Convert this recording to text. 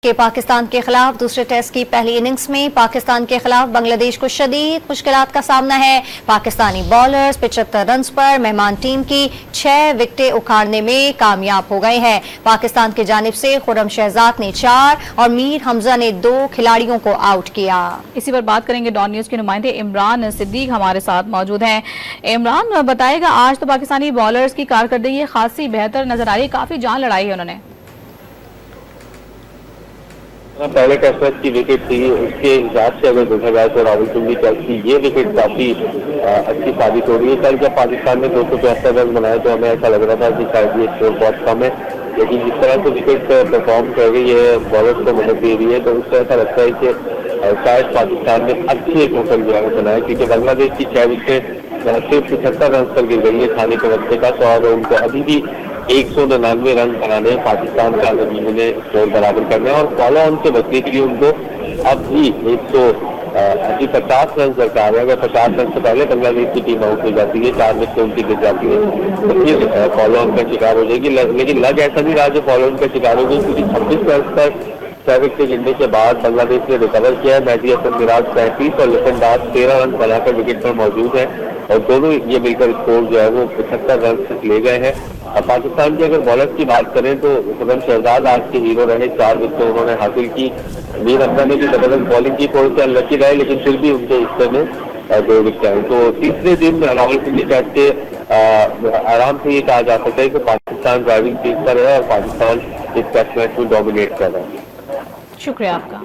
कि पाकिस्तान के खिलाफ दूसरे टेस्ट की पहली इनिंग्स में पाकिस्तान के खिलाफ बांग्लादेश को शदीद मुश्किलात का सामना है। पाकिस्तानी बॉलर्स 75 रन्स पर मेहमान टीम की 6 विकेटें उखाड़ने में कामयाब हो गए हैं। पाकिस्तान की जानिब से खुर्रम शहजाद ने 4 और मीर हमजा ने 2 खिलाड़ियों को आउट किया। इसी पर बात करेंगे। डॉन न्यूज के नुमाइंदे इमरान सिद्दीक हमारे साथ मौजूद हैं। इमरान बताएगा, आज तो पाकिस्तानी बॉलर्स की कारकर्दगी खासी बेहतर नजर आ रही है, काफी जान लड़ाई है उन्होंने। पहले टेस्ट मैच की विकेट थी, उसके हिसाब से अगर देखा जाए तो रावलपिंडी टेस्ट की ये विकेट काफी अच्छी साबित हो रही है। कल जब पाकिस्तान ने 275 रन बनाए तो हमें ऐसा लग रहा था कि शायद ये स्कोर बहुत कम है, लेकिन जिस तरह से विकेट परफॉर्म कर रही है, बॉलर्स को मदद दे रही है, तो उससे ऐसा लगता है कि शायद पाकिस्तान ने अच्छी एक मौका जो है बनाया, क्योंकि बांग्लादेश की 6 विकेट सिर्फ 75 रन पर गिर गई है थाने के वक्त का, तो और उनको अभी भी 199 रन बनाने पाकिस्तान का उन्हें स्कोर बराबर करना है, और फॉलो ऑन से बचने के लिए उनको अब भी 150 रन दरकार है। अगर 50 रन से पहले बांग्लादेश की टीम आउट हो जाती है, 4 विकेट उनकी गिर जाती है, तो फिर फॉलो ऑन का शिकार हो जाएगी। लेकिन लग ऐसा नहीं रहा जो फॉलो ऑन का शिकार होगी, क्योंकि 26 रन पर 6 विकेट गिरने के बाद बांग्लादेश ने रिकवर किया है। मेहदी हसन मिराज 35 और लिसन दास 13 रन बनाकर विकेट पर मौजूद है, और दोनों ये मिलकर स्कोर जो है वो 75 रन तक ले गए हैं। और पाकिस्तान के अगर बॉलर्स की बात करें तो खुर्रम शहजाद आज के हीरो रहे, 4 विकेट उन्होंने हासिल की। मीर हमजा ने भी जबरदस्त बॉलिंग की, थोड़ी सी अनलकी रहे, लेकिन फिर भी उनके हिस्से में 2 विकेट आए। तो तीसरे दिन रावलपिंडी टेस्ट के आराम से ये कहा जा सकता है कि पाकिस्तान ड्राइविंग सीट पर है और पाकिस्तान इस टेस्ट मैच में डोमिनेट कर रहा है। शुक्रिया आपका।